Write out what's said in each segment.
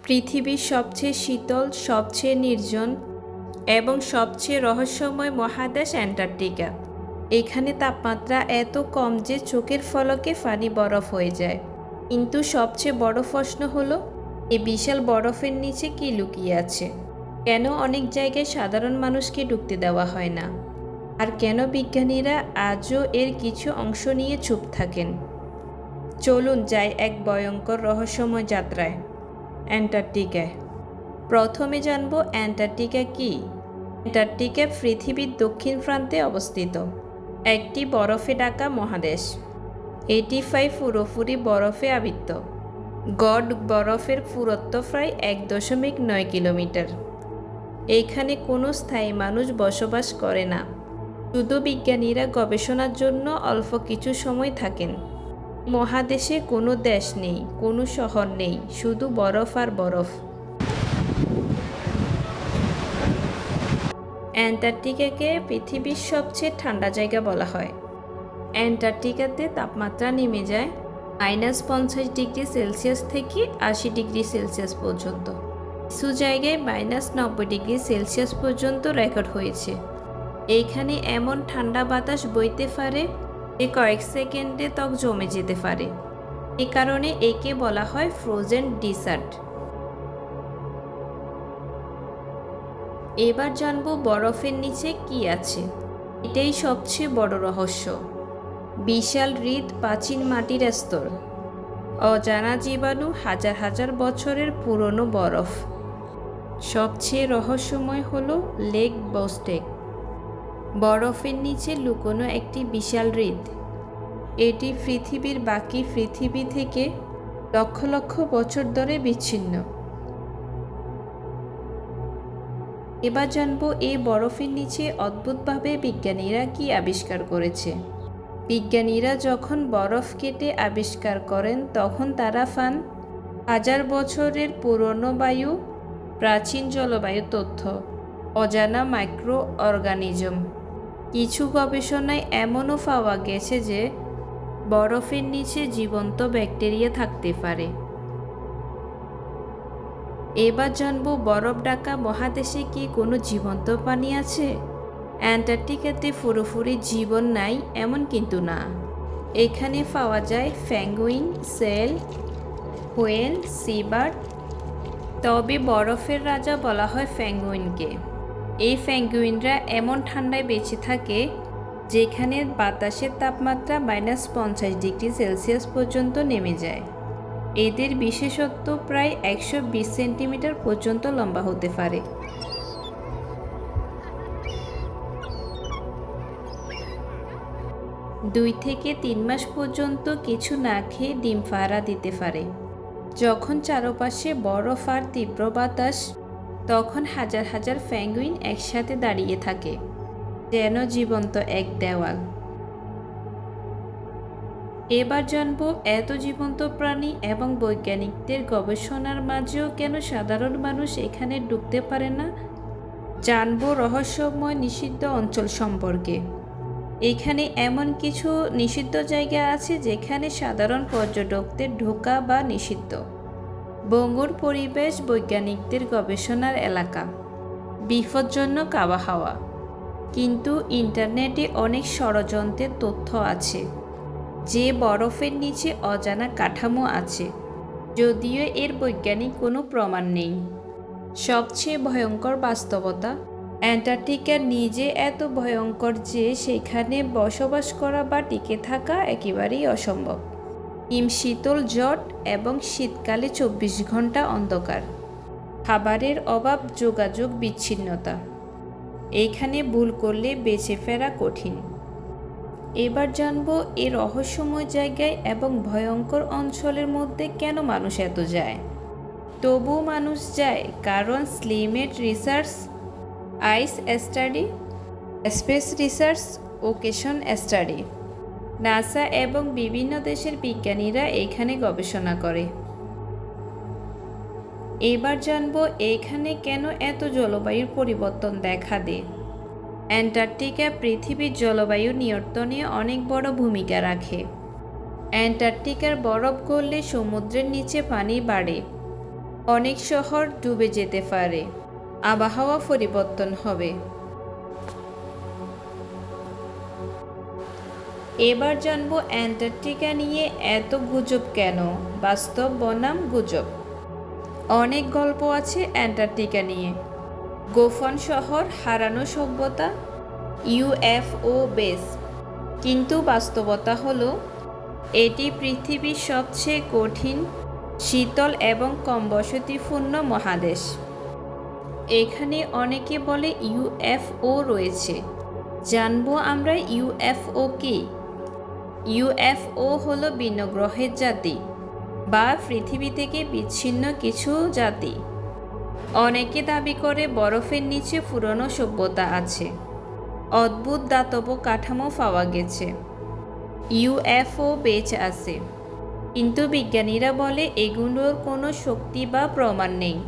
পৃথিবীর সবচেয়ে শীতল, সবচেয়ে নির্জন এবং সবচেয়ে রহস্যময় মহাদেশ অ্যান্টার্কটিকা। এখানে তাপমাত্রা এত কম যে চোখের পলকে পানি বরফ হয়ে যায়। কিন্তু সবচেয়ে বড় প্রশ্ন হলো, এই বিশাল বরফের নিচে কি লুকিয়ে আছে? কেন অনেক জায়গায় সাধারণ মানুষকে ঢুকতে দেওয়া হয় না? আর কেন বিজ্ঞানীরা আজও এর কিছু অংশ নিয়ে চুপ থাকেন? চলুন যাই এক ভয়ঙ্কর রহস্যময় যাত্রায় অ্যান্টার্কটিকায়। প্রথমে জানব অ্যান্টার্কটিকা কি। অ্যান্টার্কটিকা পৃথিবীর দক্ষিণ প্রান্তে অবস্থিত একটি বরফে ঢাকা মহাদেশ। এটি পুরোপুরি বরফে আবৃত। গড় বরফের পুরুত্ব প্রায় 1.9 কিলোমিটার। এইখানে কোনো স্থায়ী মানুষ বসবাস করে না, শুধু বিজ্ঞানীরা গবেষণার জন্য অল্প কিছু সময় থাকেন। মহাদেশে কোনো দেশ নেই, কোনো শহর নেই, শুধু বরফ আর বরফ। অ্যান্টার্কটিকাকে পৃথিবীর সবচেয়ে ঠান্ডা জায়গা বলা হয়। অ্যান্টার্কটিকাতে তাপমাত্রা নেমে যায় -50 ডিগ্রি সেলসিয়াস থেকে 80 ডিগ্রি সেলসিয়াস পর্যন্ত। কিছু জায়গায় -90 ডিগ্রি সেলসিয়াস পর্যন্ত রেকর্ড হয়েছে। এইখানে এমন ঠান্ডা বাতাস বইতে পারে যে কয়েক সেকেন্ডে ত্বক জমে যেতে পারে। এ কারণে একে বলা হয় ফ্রোজেন ডিসার্ট। এবার জানবো বরফের নিচে কি আছে। এটাই সবচেয়ে বড় রহস্য। বিশাল হ্রদ, প্রাচীন মাটির স্তর, অজানা জীবাণু, হাজার হাজার বছরের পুরনো বরফ। সবচেয়ে রহস্যময় হলো লেক বোস্টেক, বরফের নিচে লুকোনো একটি বিশাল হ্রদ। এটি পৃথিবীর বাকি পৃথিবী থেকে লক্ষ লক্ষ বছর ধরে বিচ্ছিন্ন। এবার জানবো এই বরফের নিচে অদ্ভুতভাবে বিজ্ঞানীরা কি আবিষ্কার করেছে। বিজ্ঞানীরা যখন বরফ কেটে আবিষ্কার করেন তখন তারা পান হাজার বছরের পুরনো বায়ু, প্রাচীন জলবায়ু তথ্য, অজানা মাইক্রো অর্গানিজম। কিছু গবেষণায় এমনও পাওয়া গেছে যে বরফের নিচে জীবন্ত ব্যাকটেরিয়া থাকতে পারে। এবার জানবো বরফ ঢাকা মহাদেশে কি কোনো জীবন্ত প্রাণী আছে। অ্যান্টার্কটিকাতে পুরোপুরি জীবন নাই এমন কিন্তু না। এখানে পাওয়া যায় পেঙ্গুইন, সেল, হোয়েল, সিবার্ড। তবে বরফের রাজা বলা হয় পেঙ্গুইনকে। এই পেঙ্গুইনরা এমন ঠান্ডায় বেঁচে থাকে যেখানে বাতাসের তাপমাত্রা -50 ডিগ্রি সেলসিয়াস পর্যন্ত নেমে যায়। এদের বিশেষত্ব প্রায় 120 সেন্টিমিটার পর্যন্ত লম্বা হতে পারে। 2 থেকে 3 মাস পর্যন্ত কিছু না খেয়ে ডিম পাড়া দিতে পারে। যখন চারপাশে বরফ আর তীব্র বাতাস, তখন হাজার হাজার পেঙ্গুইন একসাথে দাঁড়িয়ে থাকে, যেন জীবন্ত এক দেওয়াল। এবার জানবো এত জীবন্ত প্রাণী এবং বৈজ্ঞানিকদের গবেষণার মাঝেও কেন সাধারণ মানুষ এখানে ঢুকতে পারে না। জানবো রহস্যময় নিষিদ্ধ অঞ্চল সম্পর্কে। এখানে এমন কিছু নিষিদ্ধ জায়গা আছে যেখানে সাধারণ পর্যটকদের ঢোকা বা নিষিদ্ধ। ভঙ্গুর পরিবেশ, বৈজ্ঞানিকদের গবেষণার এলাকা, বিপজ্জনক আবহাওয়া। কিন্তু ইন্টারনেটে অনেক ষড়যন্ত্রের তথ্য আছে যে বরফের নিচে অজানা কাঠামো আছে, যদিও এর বৈজ্ঞানিক কোনো প্রমাণ নেই। সবচেয়ে ভয়ঙ্কর বাস্তবতা, অ্যান্টার্কটিকা নিজে এত ভয়ঙ্কর যে সেখানে বসবাস করা বা টিকে থাকা একেবারেই অসম্ভব। হিমশীতল জট এবং শীতকালে 24 ঘন্টা অন্ধকার, খাবারের অভাব, যোগাযোগ বিচ্ছিন্নতা। এইখানে ভুল করলে বেঁচে ফেরা কঠিন। এবার জানবো এই রহস্যময় জায়গায় এবং ভয়ঙ্কর অঞ্চলের মধ্যে কেন মানুষ এত যায়। তবুও মানুষ যায় কারণ climate research, ice study, space research, ocean study, NASA এবং বিভিন্ন দেশের বিজ্ঞানীরা এখানে গবেষণা করে। এবার জানবো এখানে কেন এত জলবায়ুর পরিবর্তন দেখা দেয়। অ্যান্টার্কটিকা পৃথিবীর জলবায়ু নিয়ন্ত্রণে অনেক বড় ভূমিকা রাখে। অ্যান্টার্কটিকার বরফ গললে সমুদ্রের নিচে পানি বাড়ে, অনেক শহর ডুবে যেতে পারে, আবহাওয়া পরিবর্তন হবে। এবার জানবো অ্যান্টার্কটিকা নিয়ে এত গুজব কেন, বাস্তব বনাম গুজব। অনেক গল্প আছে অ্যান্টার্কটিকা নিয়ে। গোপন শহর, হারানো সভ্যতা, ইউএফও বেস। কিন্তু বাস্তবতা হলো এটি পৃথিবীর সবচেয়ে কঠিন, শীতল এবং কম বসতিপূর্ণ মহাদেশ। এখানে অনেকে বলে ইউএফও রয়েছে। জানবো আমরা ইউএফও কি। ইউএফও হলো ভিন্ন গ্রহের জাতি বা পৃথিবী থেকে বিচ্ছিন্ন কিছু জাতি। অনেকে দাবি করে বরফের নিচে পুরনো সভ্যতা আছে, অদ্ভুত দাতব কাঠামো পাওয়া গেছে, ইউএফও বেঁচে আছে। কিন্তু বিজ্ঞানীরা বলে এগুলোর কোনো শক্তি বা প্রমাণ নেই।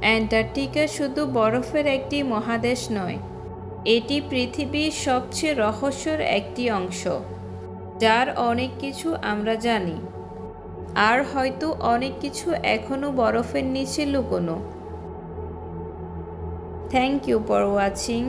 অ্যান্টার্কটিকা শুধু বরফের একটি মহাদেশ নয়, এটি পৃথিবীর সবচেয়ে রহস্যের একটি অংশ, যার অনেক কিছু আমরা জানি, আর হয়তো অনেক কিছু এখনো বরফের নিচে লুকোনো। Thank you for watching.